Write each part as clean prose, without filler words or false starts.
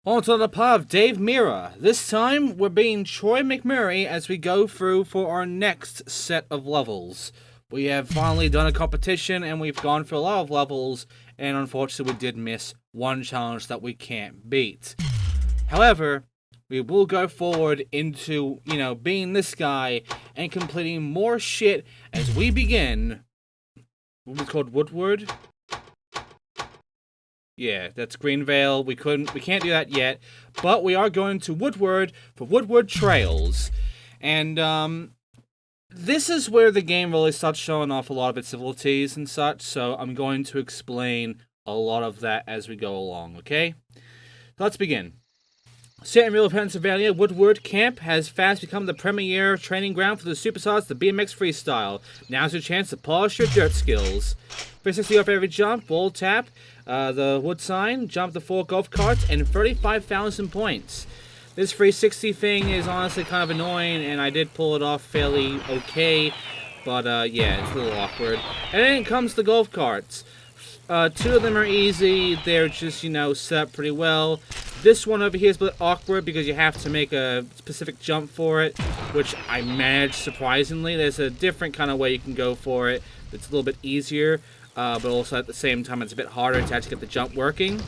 On to the pod of Dave Mirra. This time, we're being Troy McMurray as we go through for our next set of levels. We have finally done a competition, and we've gone through a lot of levels, and unfortunately we did miss one challenge that we can't beat. However, we will go forward into, being this guy and completing more shit as we begin. What was it called? Woodward? Yeah, that's Greenvale. We can't do that yet, but we are going to Woodward for Woodward Trails. And this is where the game really starts showing off a lot of its abilities and such, so I'm going to explain a lot of that as we go along, okay? So let's begin. Set in real Pennsylvania, Woodward Camp has fast become the premier training ground for the superstars, the BMX freestyle. Now's your chance to polish your dirt skills. 360 off every jump, wall tap, the wood sign, jump the 4 golf carts, and 35,000 points. This 360 thing is honestly kind of annoying, and I did pull it off fairly okay, but yeah, it's a little awkward. And then comes the golf carts. 2 of them are easy, they're just, set up pretty well. This one over here is a bit awkward because you have to make a specific jump for it, which I managed surprisingly. There's a different kind of way you can go for it that's a little bit easier, but also at the same time it's a bit harder to actually get the jump working.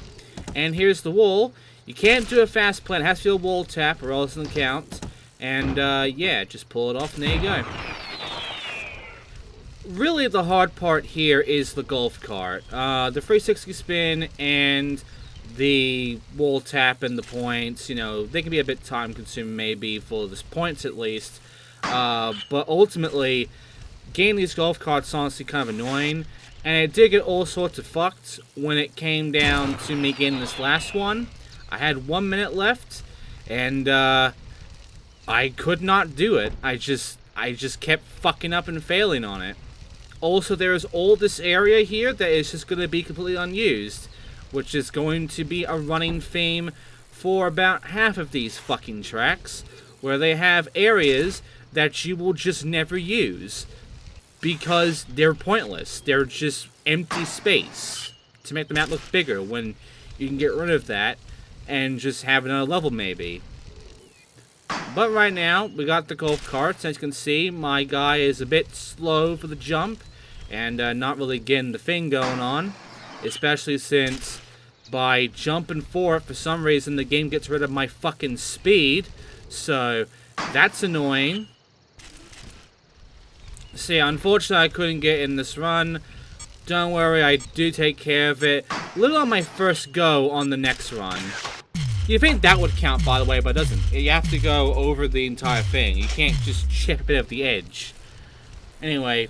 And here's the wall. You can't do a fast plan, it has to be a wall tap or else it doesn't count. And yeah, just pull it off and there you go. Really the hard part here is the golf cart. The 360 spin and the wall tap and the points, they can be a bit time consuming maybe for the points at least. But ultimately, getting these golf carts is honestly kind of annoying. And it did get all sorts of fucked when it came down to me getting this last one. I had 1 minute left, and I could not do it. I just kept fucking up and failing on it. Also, there is all this area here that is just going to be completely unused, which is going to be a running theme for about half of these fucking tracks, where they have areas that you will just never use, because they're pointless. They're just empty space to make the map look bigger when you can get rid of that and just have another level maybe. But right now, we got the golf carts. As you can see, my guy is a bit slow for the jump and not really getting the thing going on. Especially since by jumping for it, for some reason, the game gets rid of my fucking speed. So, that's annoying. See, unfortunately, I couldn't get in this run. Don't worry, I do take care of it. A little on my first go on the next run. You think that would count, by the way, but it doesn't. You have to go over the entire thing. You can't just chip a bit of the edge. Anyway,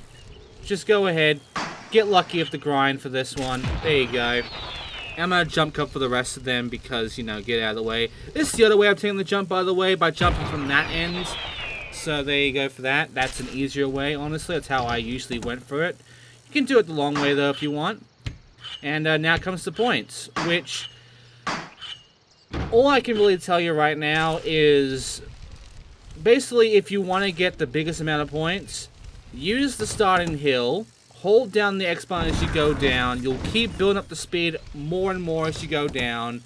just go ahead. Get lucky with the grind for this one. There you go. I'm going to jump cut for the rest of them because, get out of the way. This is the other way I'm taking the jump, by the way, by jumping from that end. So there you go for that. That's an easier way, honestly. That's how I usually went for it. You can do it the long way, though, if you want. And now comes the points, which all I can really tell you right now is basically if you want to get the biggest amount of points, use the starting hill. Hold down the X button as you go down. You'll keep building up the speed more and more as you go down.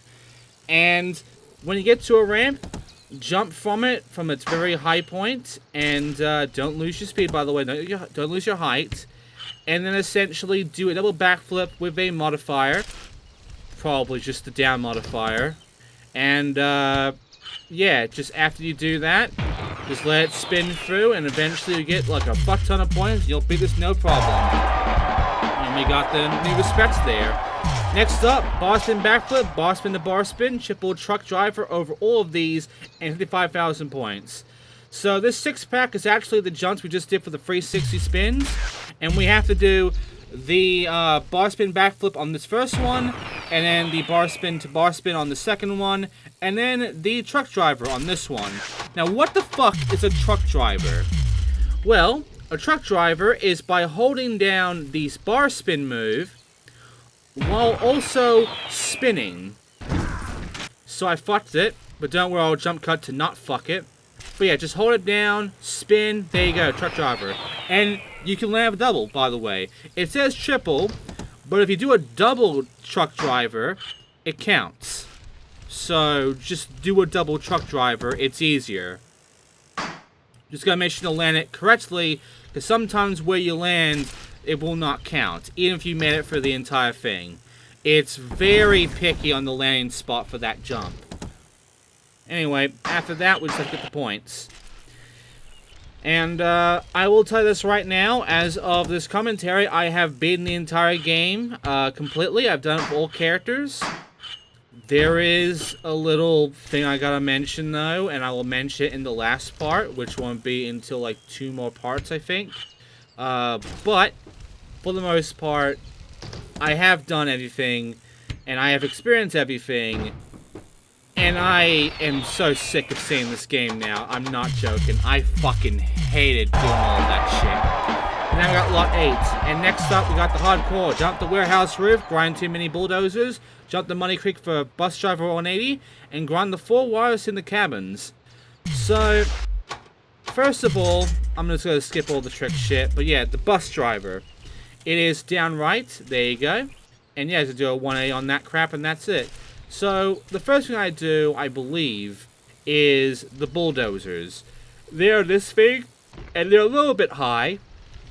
And when you get to a ramp, jump from it, from its very high point. And don't lose your speed, by the way. Don't lose your height. And then essentially do a double backflip with a modifier. Probably just the down modifier. And yeah, just after you do that, just let it spin through, and eventually you get like a fuck ton of points, and you'll beat this no problem. And we got the new respects there. Next up, bar spin backflip, bar spin to bar spin, triple truck driver over all of these, and 55,000 points. So this 6-pack is actually the jumps we just did for the 360 spins, and we have to do the bar spin backflip on this first one, and then the bar spin to bar spin on the second one, and then the truck driver on this one. Now, what the fuck is a truck driver? Well, a truck driver is by holding down the bar spin move while also spinning. So I fucked it, but don't worry, I'll jump cut to not fuck it. But yeah, just hold it down, spin, there you go, truck driver. And you can land a double, by the way. It says triple, but if you do a double truck driver, it counts. So just do a double truck driver. It's easier. Just gotta make sure to land it correctly, because sometimes where you land, it will not count, even if you made it for the entire thing. It's very picky on the landing spot for that jump. Anyway, after that, we just have to get the points. And I will tell you this right now, as of this commentary, I have beaten the entire game completely. I've done it for all characters. There is a little thing I gotta mention, though, and I will mention it in the last part, which won't be until, like, 2 more parts, I think. But, for the most part, I have done everything, and I have experienced everything, and I am so sick of seeing this game now. I'm not joking. I fucking hated doing all of that shit. And now we got lot 8. And next up, we got the hardcore. Jump the warehouse roof, grind 2 mini bulldozers, jump the Money Creek for bus driver 180, and grind the 4 wires in the cabins. So, first of all, I'm just going to skip all the trick shit. But yeah, the bus driver. It is down right. There you go. And yeah, to do a 180 on that crap, and that's it. So, the first thing I do, I believe, is the bulldozers. They're this big, and they're a little bit high,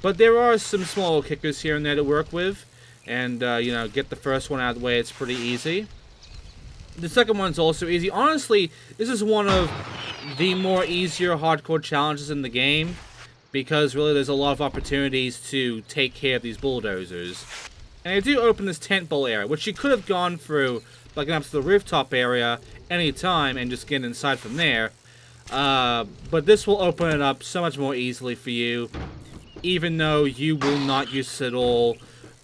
but there are some small kickers here and there to work with. And, you know, get the first one out of the way, it's pretty easy. The second one's also easy. Honestly, this is one of the more easier hardcore challenges in the game, because really there's a lot of opportunities to take care of these bulldozers. And I do open this tent bowl area, which you could have gone through by getting up to the rooftop area anytime and just getting inside from there. But this will open it up so much more easily for you, even though you will not use it at all,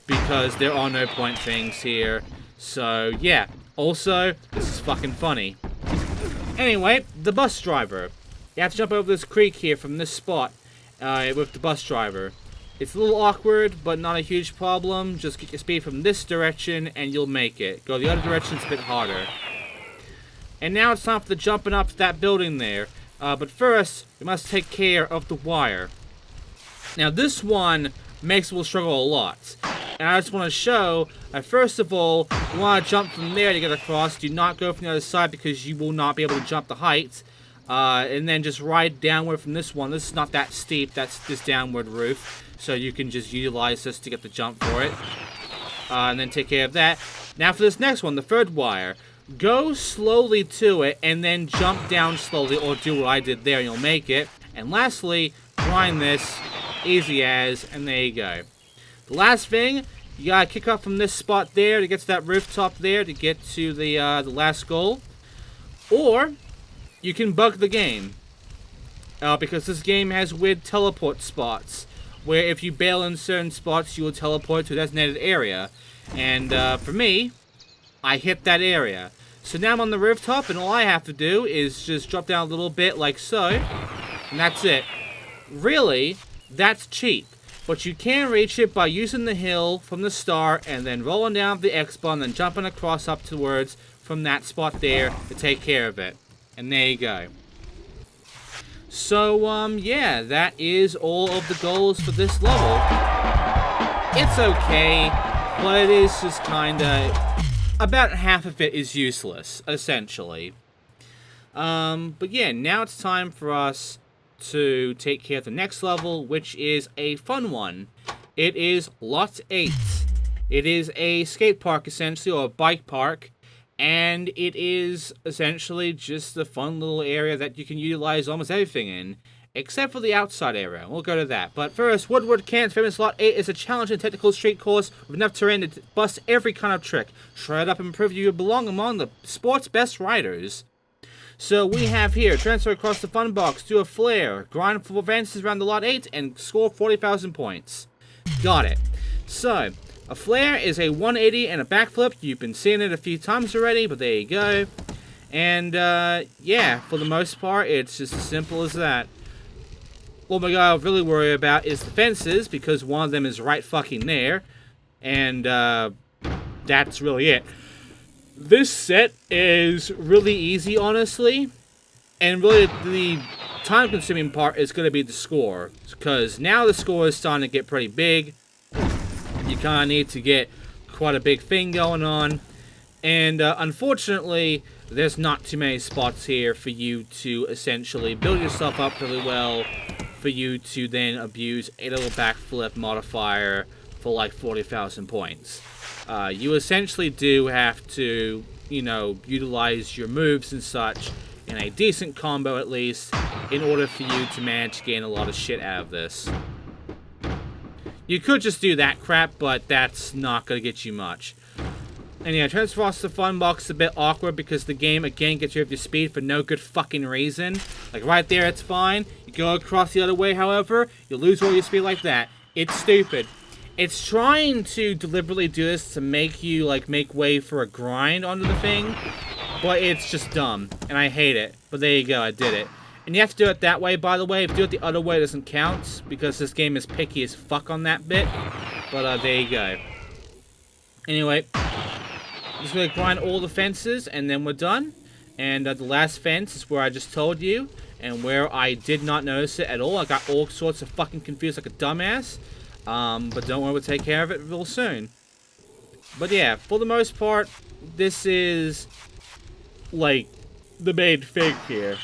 because there are no point things here. So, yeah. Also, this is fucking funny. Anyway, the bus driver. You have to jump over this creek here from this spot with the bus driver. It's a little awkward, but not a huge problem. Just get your speed from this direction, and you'll make it. Go the other direction, it's a bit harder. And now it's time for the jumping up to that building there. But first, we must take care of the wire. Now, this one makes us struggle a lot. And I just want to show that, first of all, you want to jump from there to get across. Do not go from the other side, because you will not be able to jump the height. And then just ride downward from this one. This is not that steep. That's this downward roof. So you can just utilize this to get the jump for it. And then take care of that. Now for this next one, the third wire. Go slowly to it, and then jump down slowly, or do what I did there, and you'll make it. And lastly, grind this. Easy as, and there you go. The last thing, you gotta kick up from this spot there to get to that rooftop there to get to the last goal. Or, you can bug the game. Because this game has weird teleport spots, where if you bail in certain spots, you will teleport to a designated area. And for me, I hit that area. So now I'm on the rooftop, and all I have to do is just drop down a little bit like so. And that's it. Really, that's cheap. But you can reach it by using the hill from the start, and then rolling down the X-bar, and then jumping across up towards from that spot there to take care of it. And there you go. So, yeah, that is all of the goals for this level. It's okay, but it is just kinda... about half of it is useless, essentially. But yeah, now it's time for us to take care of the next level, which is a fun one. It is Lot 8. It is a skate park, essentially, or a bike park. And it is essentially just a fun little area that you can utilize almost everything in, except for the outside area. We'll go to that. But first, Woodward Trails famous Lot 8 is a challenging technical street course with enough terrain to bust every kind of trick. Shred up and prove you belong among the sport's best riders. So we have here, transfer across the fun box, do a flare, grind 4 advances around the Lot 8, and score 40,000 points. Got it. So, a flare is a 180 and a backflip. You've been seeing it a few times already, but there you go. And, yeah, for the most part, it's just as simple as that. What we gotta really worry about is the fences, because one of them is right fucking there. And, that's really it. This set is really easy, honestly. And really, the time-consuming part is going to be the score. Because now the score is starting to get pretty big. You kind of need to get quite a big thing going on. And unfortunately, there's not too many spots here for you to essentially build yourself up really well, for you to then abuse a little backflip modifier for like 40,000 points. You essentially do have to, you know, utilize your moves and such in a decent combo at least, in order for you to manage to gain a lot of shit out of this. You could just do that crap, but that's not going to get you much. And yeah, transfer across the fun box is a bit awkward because the game again gets rid of your speed for no good fucking reason. Like right there, it's fine. You go across the other way, however, you lose all your speed like that. It's stupid. It's trying to deliberately do this to make you like make way for a grind onto the thing, but it's just dumb, and I hate it. But there you go, I did it. And you have to do it that way, by the way. If you do it the other way, it doesn't count, because this game is picky as fuck on that bit. But there you go. Anyway, just gonna grind all the fences, and then we're done. And the last fence is where I just told you, and where I did not notice it at all. I got all sorts of fucking confused like a dumbass. But don't worry, we'll take care of it real soon. But yeah, for the most part, this is like the main thing here.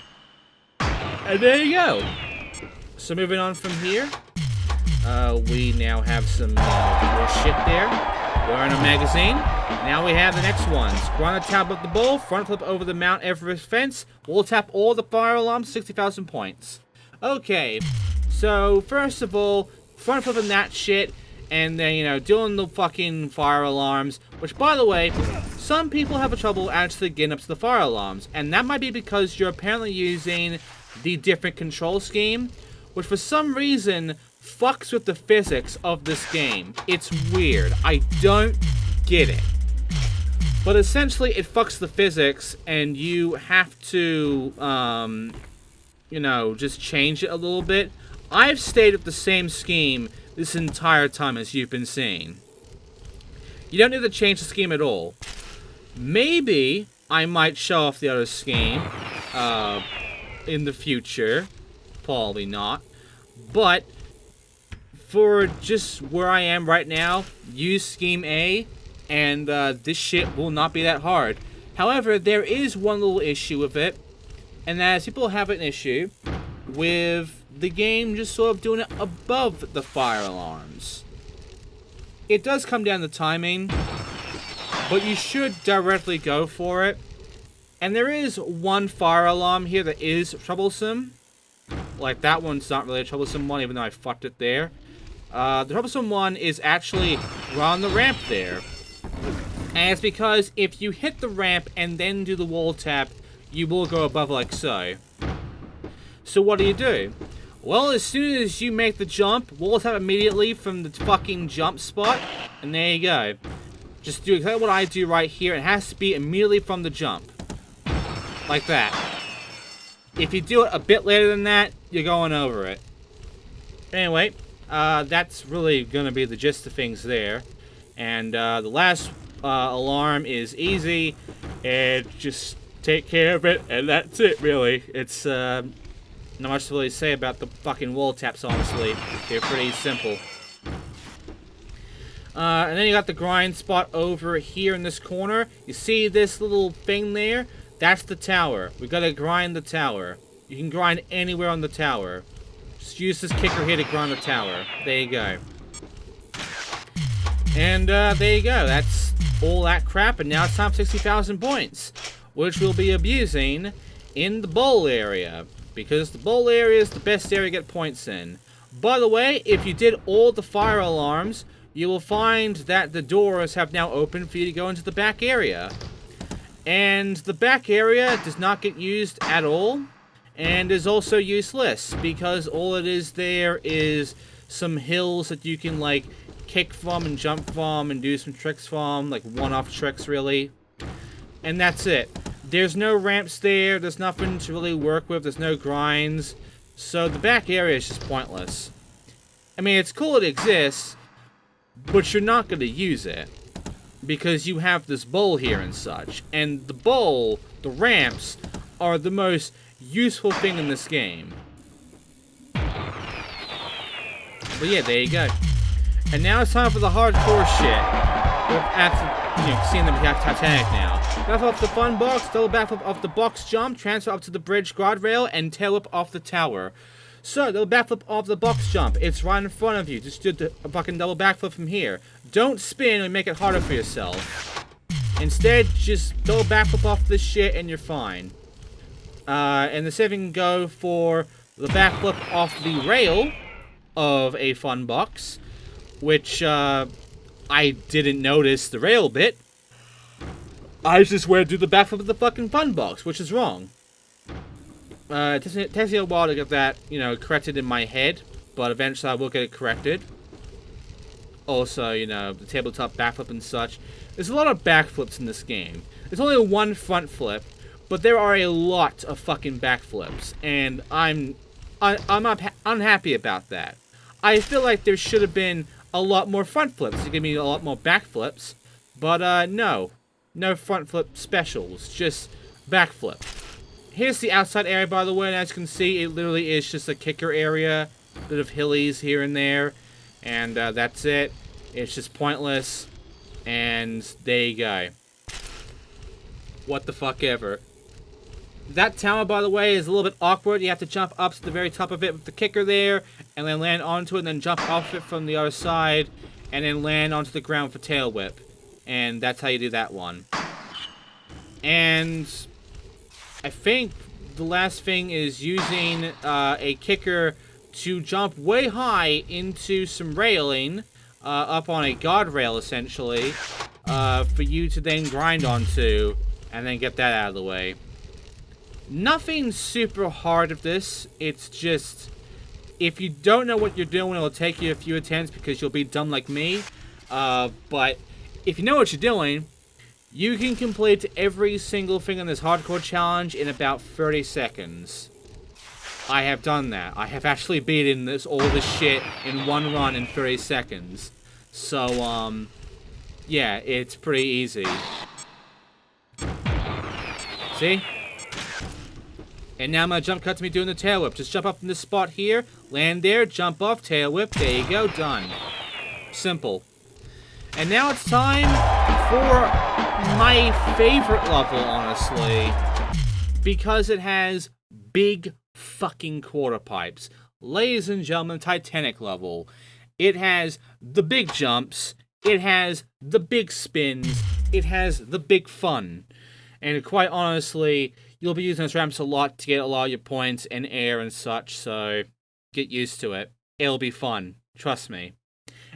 And there you go. So moving on from here, we now have some more shit there. We're in a magazine. Now we have the next ones. Grind the tab up the bowl, front flip over the Mount Everest fence, wall tap all the fire alarms, 60,000 points. Okay, so first of all, front flipping that shit, and then, you know, doing the fucking fire alarms, which, by the way, some people have a trouble actually getting up to the fire alarms, and that might be because you're apparently using the different control scheme, which for some reason fucks with the physics of this game. It's weird. I don't get it. But essentially, it fucks the physics, and you have to, you know, just change it a little bit. I've stayed with the same scheme this entire time as you've been seeing. You don't need to change the scheme at all. Maybe I might show off the other scheme in the future. Probably not. But for just where I am right now, use scheme A, and this shit will not be that hard. However, there is one little issue with it, and that is people have an issue with the game just sort of doing it above the fire alarms. It does come down to timing, but you should directly go for it. And there is one fire alarm here that is troublesome. Like, that one's not really a troublesome one, even though I fucked it there. The troublesome one is actually around the ramp there. And it's because if you hit the ramp and then do the wall tap, you will go above like so. So what do? Well, as soon as you make the jump, wall tap immediately from the fucking jump spot, and there you go. Just do exactly what I do right here. It has to be immediately from the jump. Like that. If you do it a bit later than that, you're going over it. Anyway, that's really going to be the gist of things there. And the last alarm is easy, and just take care of it, and that's it, really. It's not much to really say about the fucking wall taps, honestly. They're pretty simple. And then you got the grind spot over here in this corner. You see this little thing there? That's the tower. We gotta grind the tower. You can grind anywhere on the tower. Just use this kicker here to grind the tower. There you go. And there you go. That's all that crap. And now it's time for 60,000 points, which we'll be abusing in the bowl area, because the bowl area is the best area to get points in. By the way, if you did all the fire alarms, you will find that the doors have now opened for you to go into the back area. And the back area does not get used at all, and is also useless, because all it is there is some hills that you can, like, kick from and jump from and do some tricks from, like one-off tricks, really. And that's it. There's no ramps there, there's nothing to really work with, there's no grinds, so the back area is just pointless. I mean, it's cool it exists, but you're not going to use it, because you have this bowl here and such. And the bowl, the ramps, are the most useful thing in this game. But yeah, there you go. And now it's time for the hardcore shit. seeing them have Titanic now. Backflip off the fun box, double backflip off the box jump, transfer up to the bridge guardrail, and tail whip off the tower. So, double backflip off the box jump. It's right in front of you. Just do a fucking double backflip from here. Don't spin and make it harder for yourself. Instead, just double backflip off this shit and you're fine. And the same thing can go for the backflip off the rail of a fun box, which, I didn't notice the rail bit. I just swear to do the backflip of the fucking fun box, which is wrong. It takes me a while to get that, corrected in my head, but eventually I will get it corrected. Also, the tabletop backflip and such. There's a lot of backflips in this game. There's only one front flip, but there are a lot of fucking backflips, and I'm unhappy about that. I feel like there should have been a lot more front flips to give me a lot more back flips, but no front flip specials, just back flip. Here's the outside area, by the way, and as you can see, it literally is just a kicker area, bit of hillies here and there, and that's it. It's just pointless, and there you go. What the fuck ever. That tower, by the way, is a little bit awkward. You have to jump up to the very top of it with the kicker there, and then land onto it, and then jump off it from the other side, and then land onto the ground for tail whip. And that's how you do that one. And I think the last thing is using a kicker to jump way high into some railing, up on a guardrail, essentially, for you to then grind onto, and then get that out of the way. Nothing super hard of this. It's just, if you don't know what you're doing, it'll take you a few attempts because you'll be dumb like me. But if you know what you're doing, you can complete every single thing in this hardcore challenge in about 30 seconds. I have done that. I have actually beaten all this shit in one run in 30 seconds. So, yeah, it's pretty easy. See? And now I'm going to jump cut to me doing the tail whip. Just jump up from this spot here, land there, jump off, tail whip, there you go, done. Simple. And now it's time for my favorite level, honestly, because it has big fucking quarter pipes. Ladies and gentlemen, Titanic level. It has the big jumps, it has the big spins, it has the big fun. And quite honestly, you'll be using those ramps a lot to get a lot of your points and air and such, so get used to it. It'll be fun. Trust me.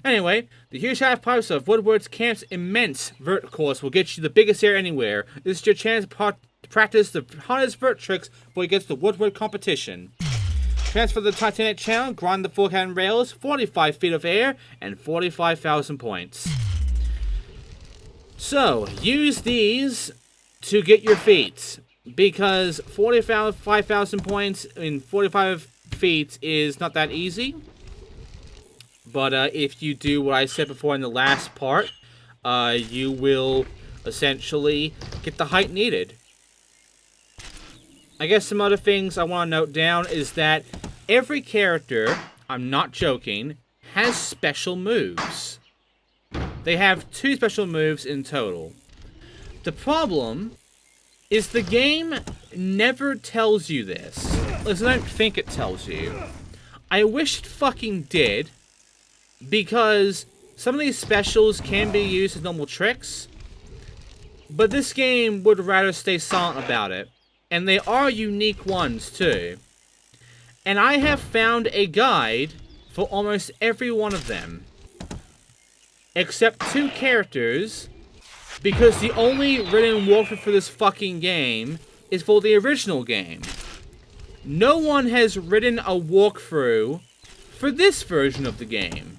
Anyway, the huge half pipes of Woodward's Camp's immense vert course will get you the biggest air anywhere. This is your chance to practice the hardest vert tricks before you get to the Woodward competition. Transfer the Titanic channel, grind the forehand rails, 45 feet of air, and 45,000 points. So, use these to get your feet, because 45,000 points in 45 feet is not that easy. But if you do what I said before in the last part, you will essentially get the height needed. I guess some other things I want to note down is that every character, I'm not joking, has special moves. They have 2 special moves in total. The problem is the game never tells you this. At least I don't think it tells you. I wish it fucking did, because some of these specials can be used as normal tricks, but this game would rather stay silent about it. And they are unique ones, too. And I have found a guide for almost every one of them. Except 2 characters, because the only written walkthrough for this fucking game is for the original game. No one has written a walkthrough for this version of the game.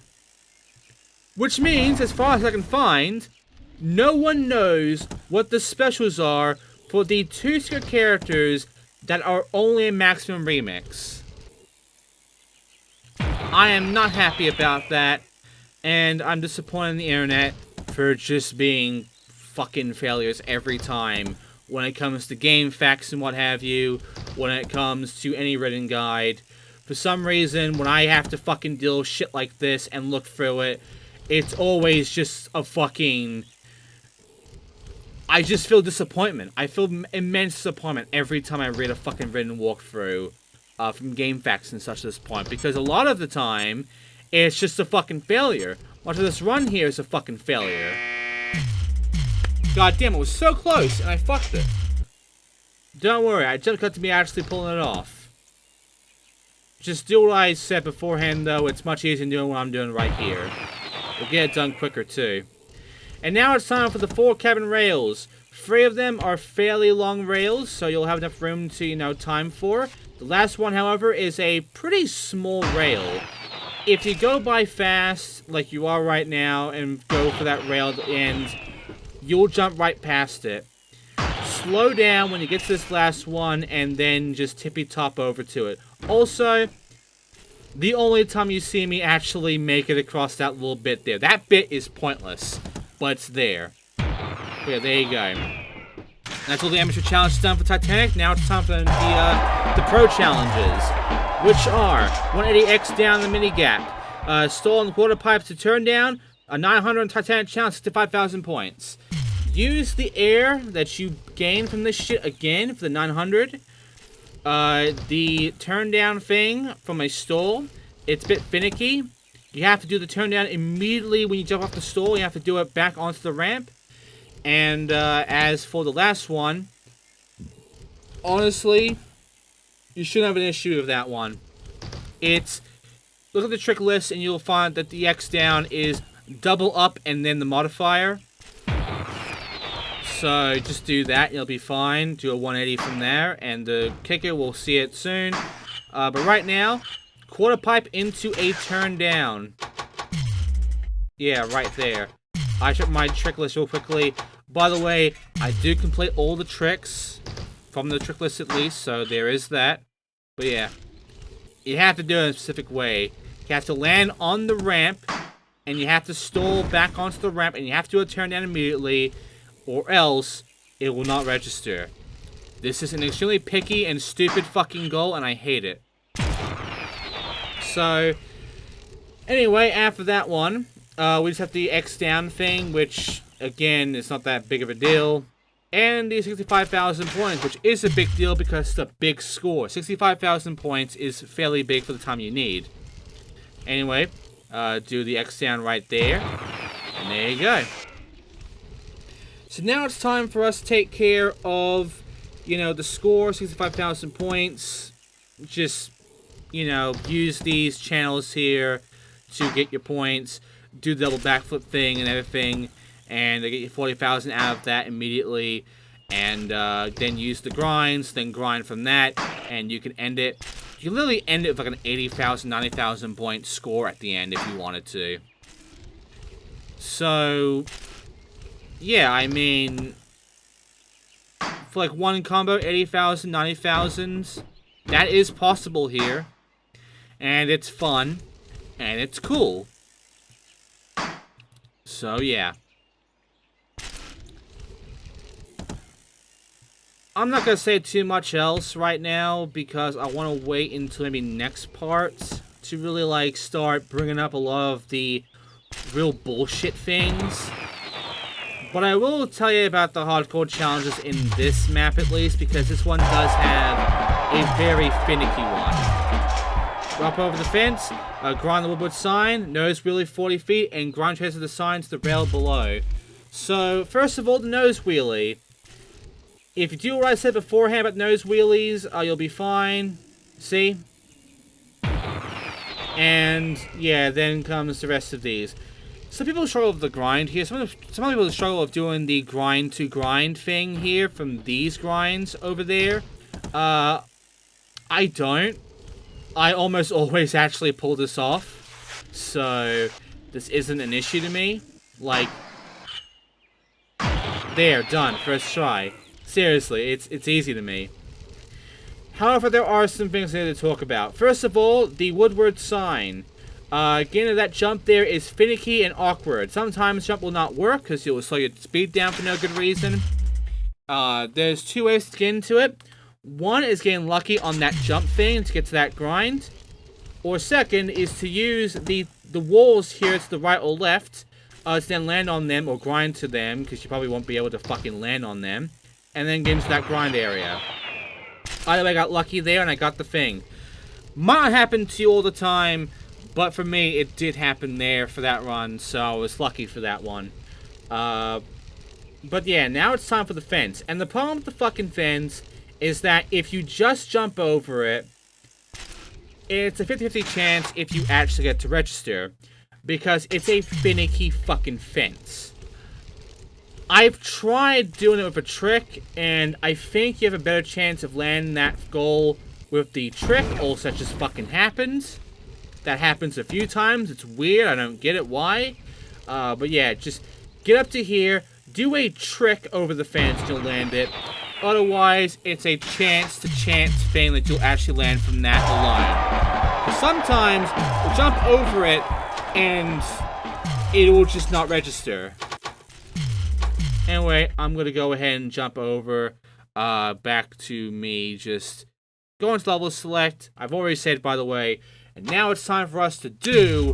Which means, as far as I can find, no one knows what the specials are for the 2 characters that are only a maximum remix. I am not happy about that, and I'm disappointed in the internet for just being fucking failures every time when it comes to game facts and what have you, when it comes to any written guide. For some reason, when I have to fucking deal with shit like this and look through it, it's always just a fucking I just feel disappointment. I feel immense disappointment every time I read a fucking written walkthrough from GameFAQs and such at this point. Because a lot of the time, it's just a fucking failure. Much of this run here is a fucking failure. God damn, it was so close, and I fucked it. Don't worry, I just got to be actually pulling it off. Just do what I said beforehand, though. It's much easier than doing what I'm doing right here. We'll get it done quicker, too. And now it's time for the 4 cabin rails. 3 of them are fairly long rails, so you'll have enough room to, you know, time for. The last one, however, is a pretty small rail. If you go by fast, like you are right now, and go for that rail at the end, you'll jump right past it. Slow down when you get to this last one, and then just tippy-top over to it. Also, the only time you see me actually make it across that little bit there. That bit is pointless, but it's there. But yeah, there you go. That's all the amateur challenges done for Titanic. Now it's time for the pro challenges, which are 180x down the mini gap, stall on the quarter pipe to turn down, a 900 on Titanic challenge, 65,000 points. Use the air that you gain from this shit again for the 900. The turn down thing from a stall, it's a bit finicky. You have to do the turn down immediately when you jump off the stall. You have to do it back onto the ramp. And as for the last one, honestly, you shouldn't have an issue with that one. Look at the trick list and you'll find that the X down is double up and then the modifier. So just do that, you'll be fine. Do a 180 from there, and the kicker, we'll see it soon. But right now, quarter pipe into a turn down. Yeah, right there. I checked my trick list real quickly. By the way, I do complete all the tricks from the trick list at least, so there is that. But yeah, you have to do it in a specific way. You have to land on the ramp, and you have to stall back onto the ramp, and you have to do a turn down immediately, or else it will not register. This is an extremely picky and stupid fucking goal, and I hate it. So, anyway, after that one, we just have the X down thing, which, again, is not that big of a deal. And the 65,000 points, which is a big deal because it's a big score. 65,000 points is fairly big for the time you need. Anyway, do the X down right there. And there you go. So now it's time for us to take care of, you know, the score, 65,000 points. Just, you know, use these channels here to get your points. Do the double backflip thing and everything. And get you 40,000 out of that immediately. And then use the grinds, then grind from that. And you can end it. You can literally end it with like an 80,000, 90,000 point score at the end if you wanted to. So, yeah, I mean, for like one combo, 80,000, 90,000, that is possible here. And it's fun. And it's cool. So, yeah. I'm not going to say too much else right now because I want to wait until maybe next part to really, like, start bringing up a lot of the real bullshit things. But I will tell you about the hardcore challenges in this map at least, because this one does have a very finicky one. Drop over the fence, grind the Woodward sign, nose wheelie 40 feet, and grind trace of the sign to the rail below. So, first of all, the nose wheelie. If you do what I said beforehand about nose wheelies, you'll be fine. See? And, yeah, then comes the rest of these. Some people struggle with the grind here. Some people struggle with doing the grind to grind thing here from these grinds over there. I don't. I almost always actually pull this off. So, this isn't an issue to me. Like, there, done. First try. Seriously, it's easy to me. However, there are some things I need to talk about. First of all, the Woodward sign. Getting that jump there is finicky and awkward. Sometimes jump will not work because it will slow your speed down for no good reason. There's two ways to get into it. One is getting lucky on that jump thing to get to that grind. Or second is to use the walls here to the right or left to then land on them or grind to them, because you probably won't be able to fucking land on them, and then get into that grind area. Either way, I got lucky there and I got the thing. Might not happen to you all the time, but for me, it did happen there for that run, so I was lucky for that one. But yeah, now it's time for the fence. And the problem with the fucking fence is that if you just jump over it, it's a 50-50 chance if you actually get to register, because it's a finicky fucking fence. I've tried doing it with a trick, and I think you have a better chance of landing that goal with the trick, or such as fucking happens. That happens a few times. It's weird. I don't get it why. But yeah, just get up to here, do a trick over the fence, and you'll land it. Otherwise, it's a chance-to-chance thing that you'll actually land from that line. But sometimes, you'll jump over it, and it will just not register. Anyway, I'm going to go ahead and jump over back to me just going to level select. I've already said, by the way, and now it's time for us to do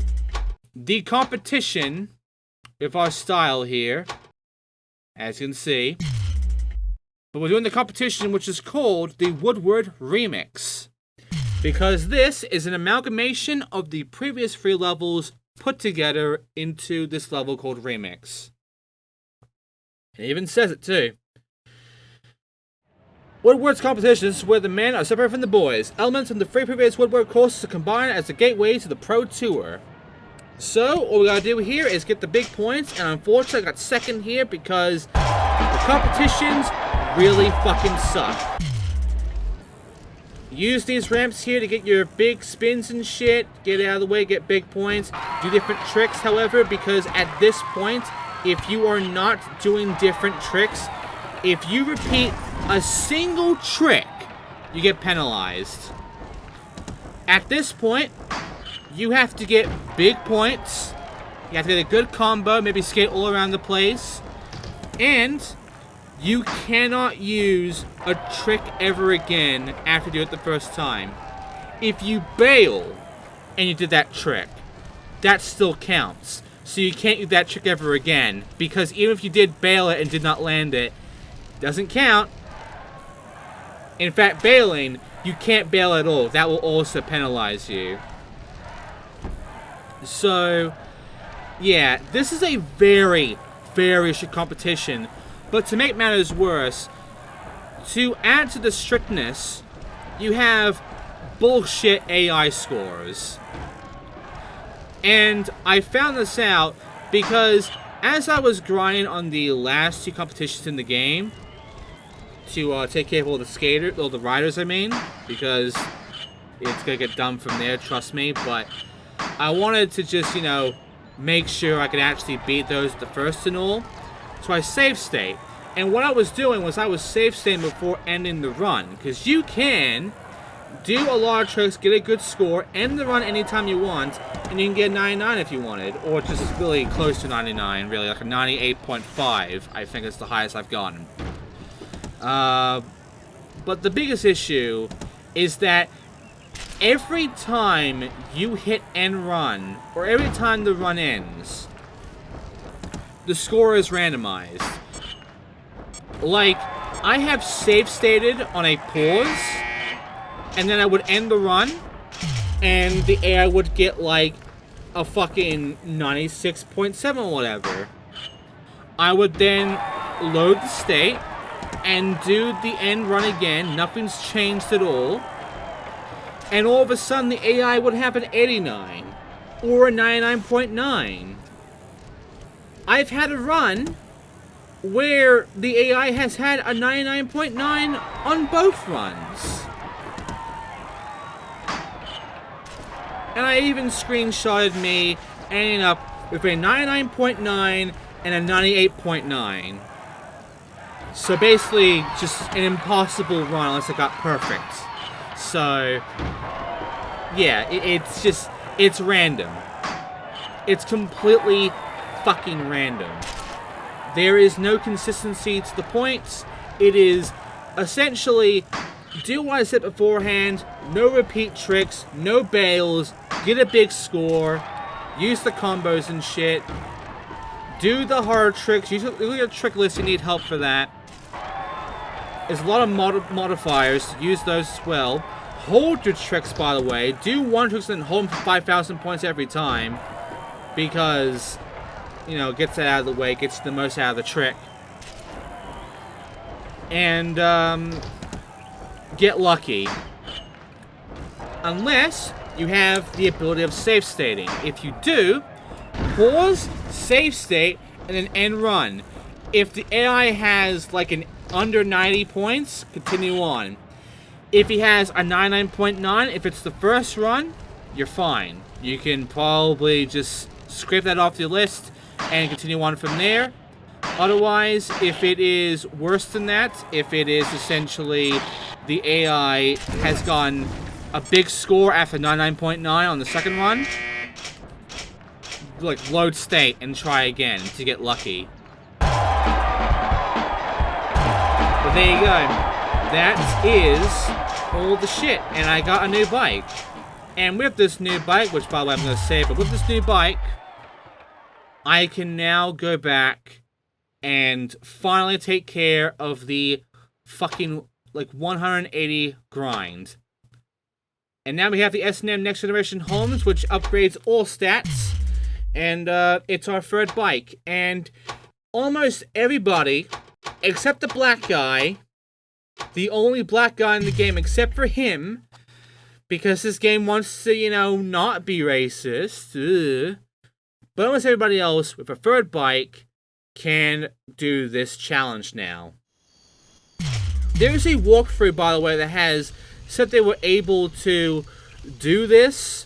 the competition with our style here, as you can see. But we're doing the competition which is called the Woodward Remix, because this is an amalgamation of the previous 3 levels put together into this level called Remix. It even says it too. Woodward's competitions where the men are separate from the boys. Elements from the 3 previous Woodward courses are combined as the gateway to the Pro Tour. So, all we gotta do here is get the big points, and unfortunately I got second here because the competitions really fucking suck. Use these ramps here to get your big spins and shit, get out of the way, get big points, do different tricks, however, because at this point, if you are not doing different tricks, if you repeat a single trick, you get penalized. At this point, you have to get big points, you have to get a good combo, maybe skate all around the place, and you cannot use a trick ever again after you do it the first time. If you bail and you did that trick, that still counts. So you can't use that trick ever again, because even if you did bail it and did not land it, it doesn't count. In fact, bailing, you can't bail at all. That will also penalize you. So, yeah, this is a very, very strict competition. But to make matters worse, to add to the strictness, you have bullshit AI scores. And I found this out because as I was grinding on the last 2 competitions in the game to take care of all the skaters, all the riders I mean, because it's gonna get done from there, trust me, but I wanted to just, you know, make sure I could actually beat those at the first and all. So I save state. And what I was doing was I was save stating before ending the run, because you can do a lot of tricks, get a good score, end the run anytime you want, and you can get 99 if you wanted, or just really close to 99, really, like a 98.5, I think is the highest I've gotten. But the biggest issue is that every time you hit end run, or every time the run ends, the score is randomized. Like, I have save stated on a pause, and then I would end the run, and the AI would get like a fucking 96.7 or whatever. I would then load the state and do the end run again. Nothing's changed at all. And all of a sudden the AI would have an 89 or a 99.9. I've had a run where the AI has had a 99.9 on both runs. And I even screenshotted me ending up with a 99.9 and a 98.9. So basically, just an impossible run unless I got perfect. So, yeah, it's random. It's completely fucking random. There is no consistency to the points. It is essentially do what I said beforehand, no repeat tricks, no bails, get a big score, use the combos and shit, Do the hard tricks. Use your trick list. You need help for that. There's a lot of modifiers. Use those as well. Hold your tricks, by the way. Do one trick and hold them for 5,000 points every time. Because, you know, gets that out of the way. Gets the most out of the trick. And, get lucky. Unless you have the ability of safe stating. If you do, pause, save state, and then end run. If the AI has like an under 90 points, continue on. If he has a 99.9, if it's the first run, you're fine. You can probably just scrape that off your list and continue on from there. Otherwise, if it is worse than that, if it is essentially the AI has gotten a big score after 99.9 on the second run, like load state and try again to get lucky. But there you go. That is all the shit. And I got a new bike. And with this new bike, which by the way I'm going to say, but with this new bike, I can now go back and finally take care of the fucking like 180 grind. And now we have the S&M Next Generation Homes, which upgrades all stats. And it's our third bike. And almost everybody, except the black guy, the only black guy in the game except for him, because this game wants to, you know, not be racist. But almost everybody else with a third bike can do this challenge now. There's a walkthrough, by the way, that has said they were able to do this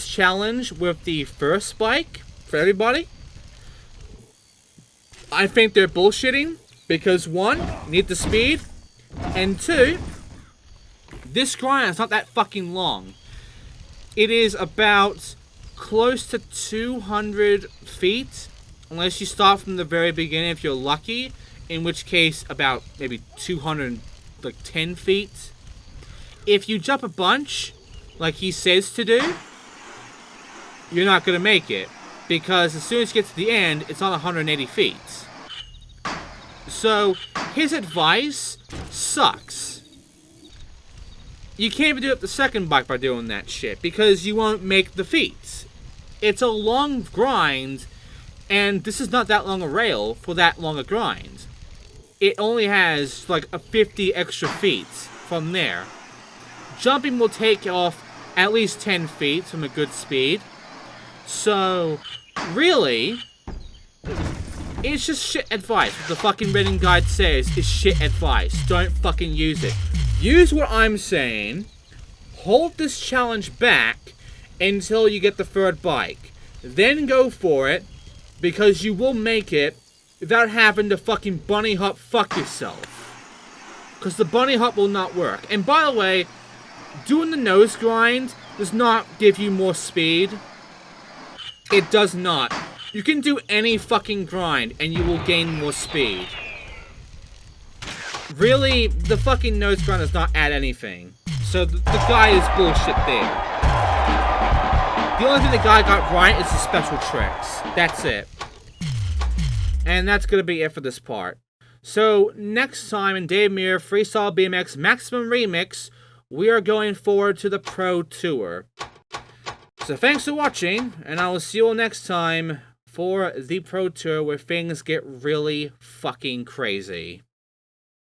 challenge with the first bike for everybody. I think they're bullshitting because one, need the speed, and two, this grind is not that fucking long. It is about close to 200 feet, unless you start from the very beginning if you're lucky, in which case about maybe 210 feet. If you jump a bunch, like he says to do, you're not going to make it. Because as soon as you get to the end, it's on 180 feet. So, his advice sucks. You can't even do it the second bike by doing that shit, because you won't make the feats. It's a long grind, and this is not that long a rail for that long a grind. It only has like a 50 extra feet from there. Jumping will take off at least 10 feet from a good speed. So, really, it's just shit advice. What the fucking reading guide says is shit advice. Don't fucking use it. Use what I'm saying. Hold this challenge back until you get the third bike. Then go for it, because you will make it without having to fucking bunny hop fuck yourself. Because the bunny hop will not work. And by the way, doing the nose grind does not give you more speed. It does not. You can do any fucking grind and you will gain more speed. Really, the fucking nose grind does not add anything. So the guy is bullshit there. The only thing the guy got right is the special tricks. That's it. And that's gonna be it for this part. So next time in Mirra Freestyle BMX Maximum Remix, we are going forward to the Pro Tour. So thanks for watching, and I will see you all next time for the Pro Tour where things get really fucking crazy.